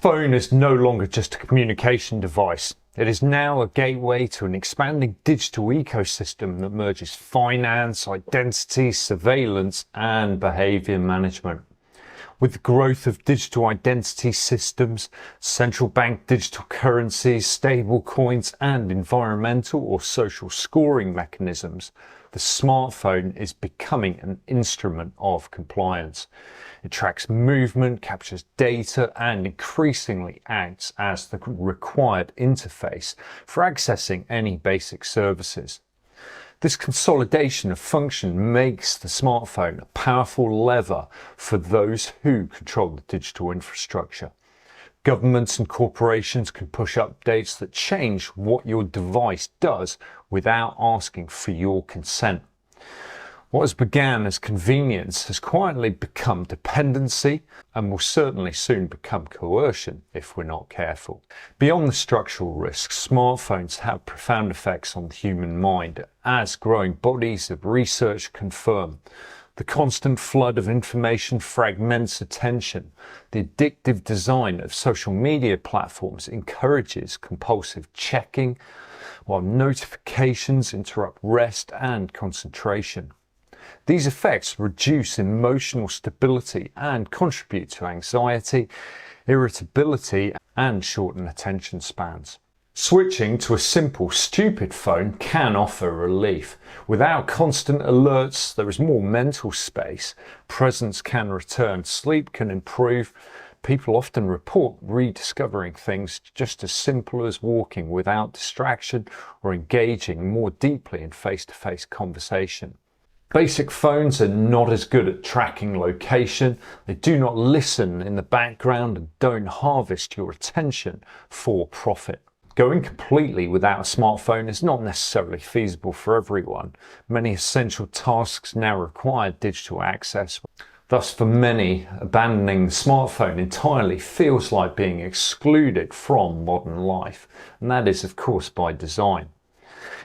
phone is no longer just a communication device. It is now a gateway to an expanding digital ecosystem that merges finance, identity, surveillance, and behaviour management. With the growth of digital identity systems, central bank digital currencies, stable coins, and environmental or social scoring mechanisms, the smartphone is becoming an instrument of compliance. It tracks movement, captures data, and increasingly acts as the required interface for accessing any basic services. This consolidation of function makes the smartphone a powerful lever for those who control the digital infrastructure. Governments and corporations can push updates that change what your device does without asking for your consent. What has begun as convenience has quietly become dependency and will certainly soon become coercion if we're not careful. Beyond the structural risks, smartphones have profound effects on the human mind, as growing bodies of research confirm. The constant flood of information fragments attention. The addictive design of social media platforms encourages compulsive checking, while notifications interrupt rest and concentration. These effects reduce emotional stability and contribute to anxiety, irritability, and shorten attention spans. Switching to a simple, stupid phone can offer relief. Without constant alerts, there is more mental space. Presence can return, sleep can improve. People often report rediscovering things just as simple as walking without distraction or engaging more deeply in face-to-face conversation. Basic phones are not as good at tracking location. They do not listen in the background and don't harvest your attention for profit. Going completely without a smartphone is not necessarily feasible for everyone. Many essential tasks now require digital access. Thus, for many, abandoning the smartphone entirely feels like being excluded from modern life. And that is, of course, by design.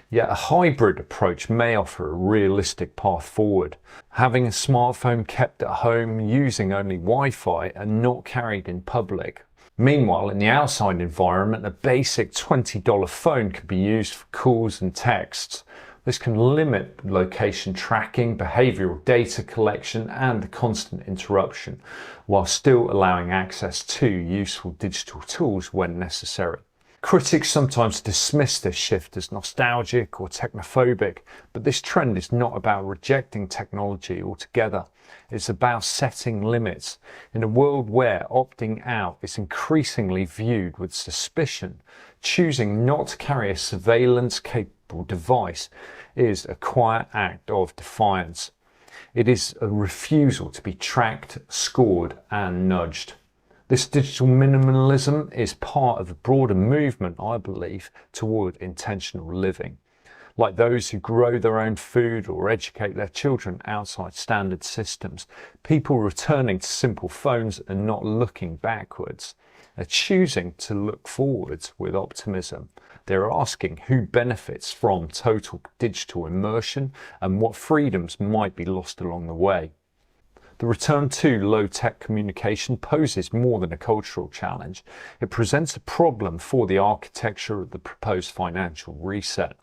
Yet a hybrid approach may offer a realistic path forward. Having a smartphone kept at home, using only Wi-Fi and not carried in public. Meanwhile, in the outside environment, a basic $20 phone can be used for calls and texts. This can limit location tracking, behavioural data collection, and the constant interruption, while still allowing access to useful digital tools when necessary. Critics sometimes dismiss this shift as nostalgic or technophobic, but this trend is not about rejecting technology altogether. It's about setting limits. In a world where opting out is increasingly viewed with suspicion, choosing not to carry a surveillance-capable device is a quiet act of defiance. It is a refusal to be tracked, scored, and nudged. This digital minimalism is part of a broader movement, I believe, toward intentional living. Like those who grow their own food or educate their children outside standard systems, people returning to simple phones and not looking backwards are choosing to look forwards with optimism. They're asking who benefits from total digital immersion and what freedoms might be lost along the way. The return to low-tech communication poses more than a cultural challenge. It presents a problem for the architecture of the proposed financial reset.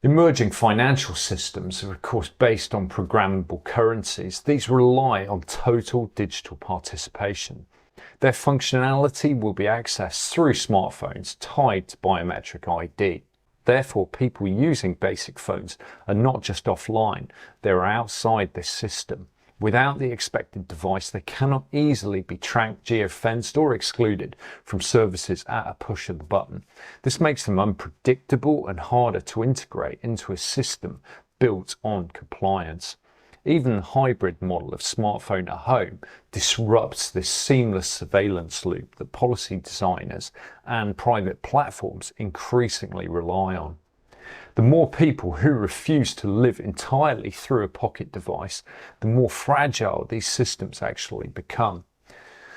Emerging financial systems are of course based on programmable currencies. These rely on total digital participation. Their functionality will be accessed through smartphones tied to biometric ID. Therefore, people using basic phones are not just offline, they're outside this system. Without the expected device, they cannot easily be tracked, geofenced, or excluded from services at a push of the button. This makes them unpredictable and harder to integrate into a system built on compliance. Even the hybrid model of smartphone at home disrupts this seamless surveillance loop that policy designers and private platforms increasingly rely on. The more people who refuse to live entirely through a pocket device, the more fragile these systems actually become.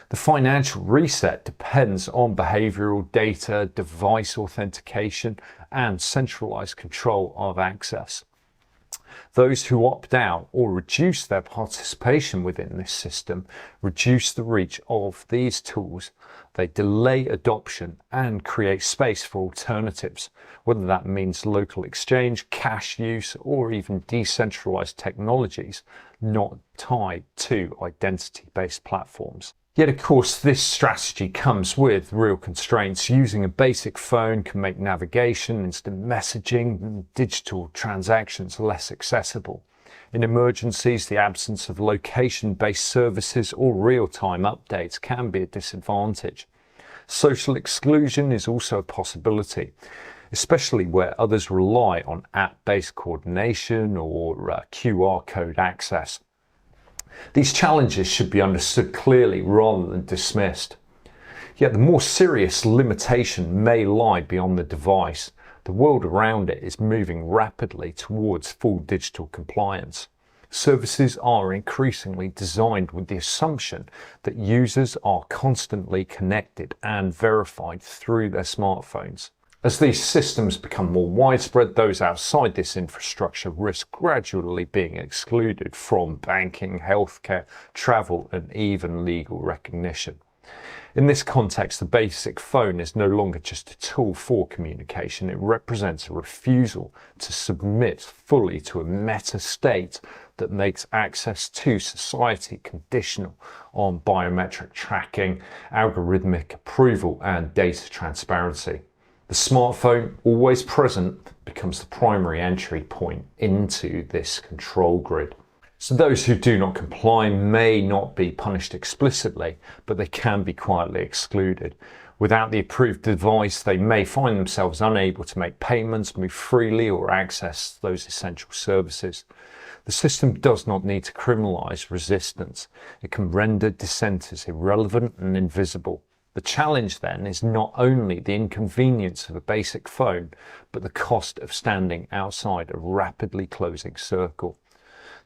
The financial reset depends on behavioural data, device authentication, and centralised control of access. Those who opt out or reduce their participation within this system reduce the reach of these tools, They delay adoption and create space for alternatives, whether that means local exchange, cash use, or even decentralized technologies not tied to identity-based platforms. Yet, of course, this strategy comes with real constraints. Using a basic phone can make navigation, instant messaging, and digital transactions less accessible. In emergencies, the absence of location-based services or real-time updates can be a disadvantage. Social exclusion is also a possibility, especially where others rely on app-based coordination or QR code access. These challenges should be understood clearly rather than dismissed. Yet the more serious limitation may lie beyond the device. The world around it is moving rapidly towards full digital compliance. Services are increasingly designed with the assumption that users are constantly connected and verified through their smartphones. As these systems become more widespread, those outside this infrastructure risk gradually being excluded from banking, healthcare, travel, and even legal recognition. In this context, the basic phone is no longer just a tool for communication. It represents a refusal to submit fully to a meta state that makes access to society conditional on biometric tracking, algorithmic approval, and data transparency. The smartphone, always present, becomes the primary entry point into this control grid. So those who do not comply may not be punished explicitly, but they can be quietly excluded. Without the approved device, they may find themselves unable to make payments, move freely, or access those essential services. The system does not need to criminalize resistance. It can render dissenters irrelevant and invisible. The challenge then is not only the inconvenience of a basic phone, but the cost of standing outside a rapidly closing circle.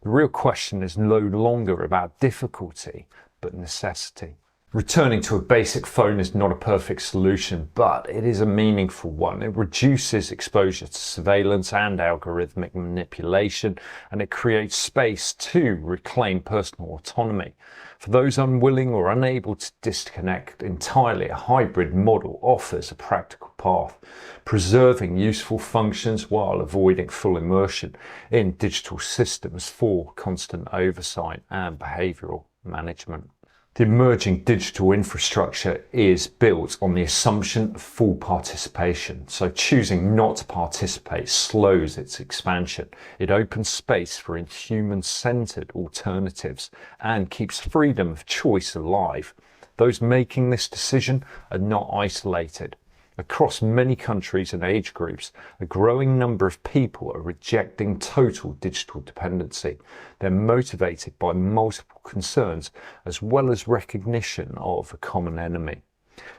The real question is no longer about difficulty, but necessity. Returning to a basic phone is not a perfect solution, but it is a meaningful one. It reduces exposure to surveillance and algorithmic manipulation, and it creates space to reclaim personal autonomy. For those unwilling or unable to disconnect entirely, a hybrid model offers a practical path, preserving useful functions while avoiding full immersion in digital systems for constant oversight and behavioural management. The emerging digital infrastructure is built on the assumption of full participation, so choosing not to participate slows its expansion. It opens space for human-centered alternatives and keeps freedom of choice alive. Those making this decision are not isolated. Across many countries and age groups, a growing number of people are rejecting total digital dependency. They're motivated by multiple concerns as well as recognition of a common enemy.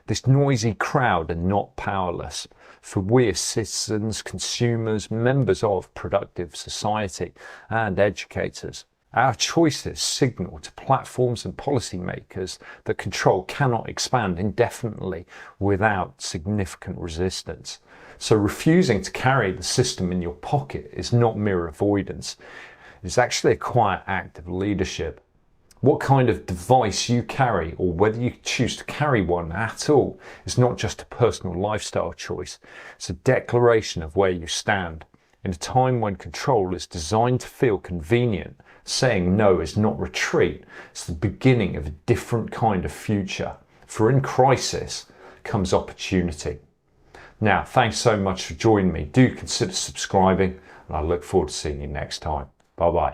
This noisy crowd are not powerless, for we as citizens, consumers, members of productive society, and educators, our choices signal to platforms and policymakers that control cannot expand indefinitely without significant resistance. So refusing to carry the system in your pocket is not mere avoidance. It's actually a quiet act of leadership. What kind of device you carry, or whether you choose to carry one at all, is not just a personal lifestyle choice. It's a declaration of where you stand. In a time when control is designed to feel convenient, saying no is not retreat. It's the beginning of a different kind of future. For in crisis comes opportunity. Now, thanks so much for joining me. Do consider subscribing, and I look forward to seeing you next time. Bye-bye.